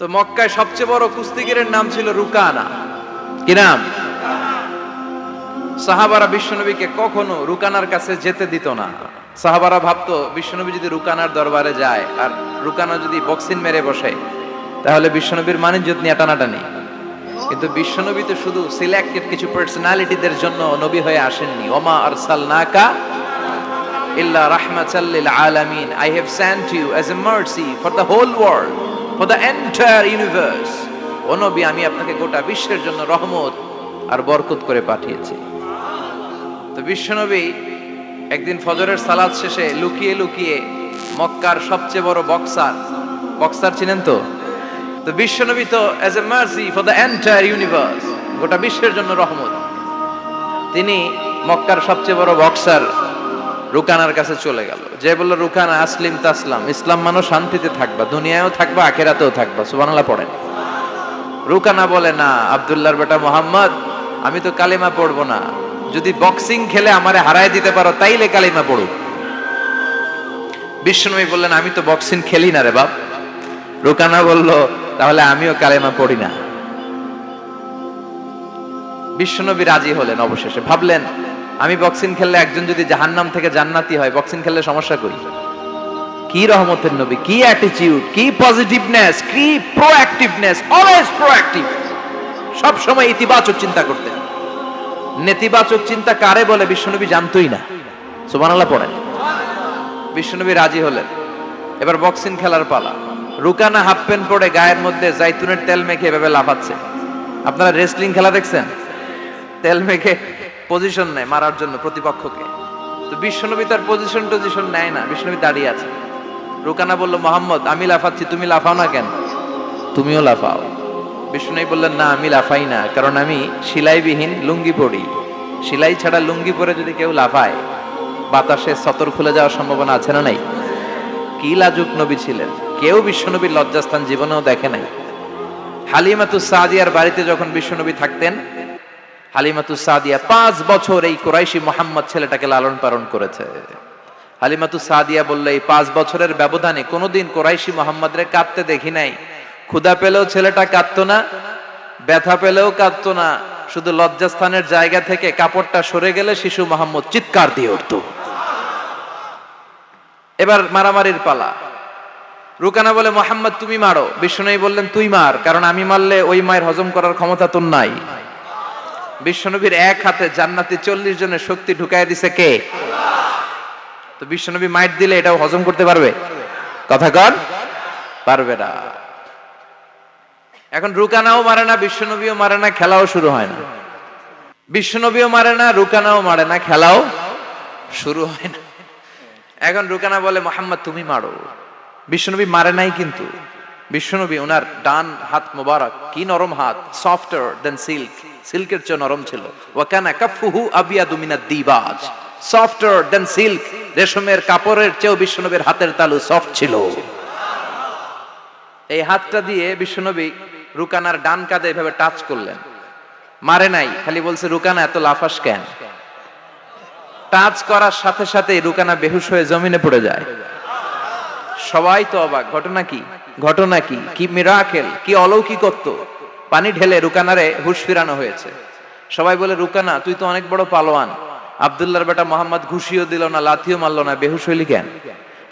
তো মক্কায় সবচেয়ে বড় কুস্তিগিরের নাম ছিল রুকানা। কি নাম? সাহাবারা বিশ্বনবীকে কখনো রুকানার কাছে যেতে দিত না। সাহাবারা ভাবতো বিশ্বনবী যদি রুকানার দরবারে যায় আর রুকানা যদি বক্সিং মেরে বসে তাহলে বিশ্বনবীর মানিজ্যত নিয়ে টানাটানি। কিন্তু বিশ্বনবী তো শুধু সিলেক্টেড কিছু পার্সোনালিটিদের জন্য নবী হয়ে আসেননি। ওমা আরসালনাকা ইল্লা রাহমাতাল লিল আলামিন, I have sent you as a mercy for the whole world, for the entire universe. ও নবী, আমি আপনাকে গোটা বিশ্বের জন্য রহমত আর বরকত করে পাঠিয়েছি। তো বিশ্বনবী একদিন ফজরের সালাত শেষে লুকিয়ে লুকিয়ে মক্কার সবচেয়ে বড় বক্সার চিনেন তো? তো বিশ্বনবী তো as a mercy for the entire universe, গোটা বিশ্বের জন্য রহমত, তিনি মক্কার সবচেয়ে বড় বক্সার রুকানার কাছে চলে গেল। যে বলল, রুকানা আসলিম তাসলাম, ইসলাম মানো শান্তিতে থাকবা, দুনিয়ায়ও থাকবা আখিরাতেও থাকবা। সুবহানাল্লাহ পড়েন। রুকানা বলে, না আব্দুল্লাহর বেটা মোহাম্মদ, আমি তো কালিমা পড়বো না, যদি বক্সিং খেলে আমারে হারায় দিতে পারো তাইলে কালিমা পড়ো। বিশ্বনবী বললেন, আমি তো বক্সিং খেলি না রে বাপ। রুকানা বলল, তাহলে আমিও কালিমা পড়ি না। বিশ্বনবী রাজি হলেন। অবশেষে ভাবলেন, আমি বক্সিং খেললে একজন যদি জাহান্নাম থেকে জান্নাতি হয়, বক্সিং খেললে সমস্যা করি? কি রহমতের নবী, কি অ্যাটিটিউড, কি পজিটিভনেস, কি প্রোঅ্যাক্টিভনেস, অলওয়েজ প্রোঅ্যাক্টিভ, সব সময় ইতিবাচক চিন্তা করতেন। নেতিবাচক চিন্তা কারে বলে বিশ্বনবী জানতোই না। সুবহানাল্লাহ পড়েন। বিশ্বনবী রাজি হলেন। এবার বক্সিং খেলার পালা। রুকানা হাফ প্যান্ট পরে গায়ের মধ্যে জাইতুনের তেল মেখে এভাবে লাফাচ্ছে। আপনারা রেসলিং খেলা দেখছেন? তেল মেখে পজিশন নেয় মারার জন্য প্রতিপক্ষকে। তো বিশ্বনবী তার পজিশন নেয় না, বিশ্বনবী দাঁড়িয়ে আছে। রুকানা বলল, মোহাম্মদ, আমি লাফাচ্ছি, তুমি লাফাও না কেন? তুমিও লাফাও। বিশ্বনবী বললেন, না আমি লাফাই না, কারণ আমি সেলাইবিহীন লুঙ্গি পরি। সেলাই ছাড়া লুঙ্গি পরে যদি কেউ লাফায়, বাতাসে সতর খুলে যাওয়ার সম্ভাবনা আছে না নাই? কি লাজুক নবী ছিলেন, কেউ বিশ্বনবীর লজ্জাস্থান জীবনেও দেখে নাই। হালিমাতুস সাদিয়ার বাড়িতে যখন বিশ্বনবী থাকতেন, হালিমাতুস সাদিয়া 5 বছর এই কুরাইশি মুহাম্মদ ছেলেটাকে লালন পালন করেছে। হালিমাতুস সাদিয়া বললে, এই 5 বছরের ব্যবধানে কোনোদিন কুরাইশি মুহাম্মদরে কাঁদতে দেখি নাই। ক্ষুধা পেলেও ছেলেটা কাঁদতো না, ব্যথা পেলেও কাঁদতো না, শুধু লজ্জাস্থানের জায়গা থেকে কাপড়টা সরে গেলে শিশু মুহাম্মদ চিৎকার দিয়ে উঠত। এবার মারামারির পালা। রুকানা বলে, মুহাম্মদ তুমি মারো। বিশ্বনবী বললেন, তুই মার, কারণ আমি মারলে ওই মায়ের হজম করার ক্ষমতা তোর নাই। বিশ্বনবীর এক হাতে জান্নাতি 40 জনের শক্তি ঢুকায় দিছে কে? তো বিশ্বনবী মাইট দিলে এটাও হজম করতে পারবে? কথা কর, পারবে না। এখন রুকানাও মারে না, বিশ্বনবীও মারে না, খেলাও শুরু হয় না। বিশ্বনবীও মারে না, রুকানাও মারে না, খেলাও শুরু হয় না। এখন রুকানা বলে, মুহাম্মদ তুমি মারো। বিশ্বনবী মারে নাই, কিন্তু বিশ্বনবী ওনার ডান হাত মোবারক, কি নরম হাত, সফটার দেন সিল্ক, সিল্কের চেয়ে নরম ছিল। ওয়া কানা কাফুহু আবিয়াদু মিনাদ দিবাজ, সফটার দেন সিল্ক, রেশমের কাপড়ের চেয়েও বিশ্বনবীর হাতের তালু সফট ছিল। এই হাতটা দিয়ে বিশ্বনবী রুকানার ডান কাঁধে এভাবে টাচ করলেন। মারে নাই, খালি বলছে, রুকানা এত লাফাস কেন? টাচ করার সাথে সাথে রুকানা বেহুশ হয়ে জমিনে পড়ে যায়। সবাই তো অবাক, ঘটনা কি, ঘটনা কি, কি মিরাকেল, কি অলৌকিকত্ব। পানি ঢেলে রুকানারে হুঁশ ফিরানো হয়েছে। সবাই বলে, রুকানা তুই তো অনেক বড় পালোয়ান, আব্দুল্লাহর বেটা মোহাম্মদ ঘুষিও দিল না, লাথিও মারলো না, বেহুশ হইলি কেন?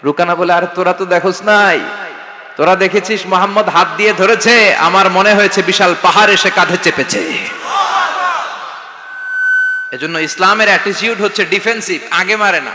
রুকানা বলে, আরে তোরা তো দেখোস নাই, তোরা দেখেছিস মোহাম্মদ হাত দিয়ে ধরেছে, আমার মনে হয়েছে বিশাল পাহাড় এসে কাঁধে চেপেছে। এজন্য ইসলামের অ্যাটিটিউড হচ্ছে ডিফেন্সিভ, আগে মারে না।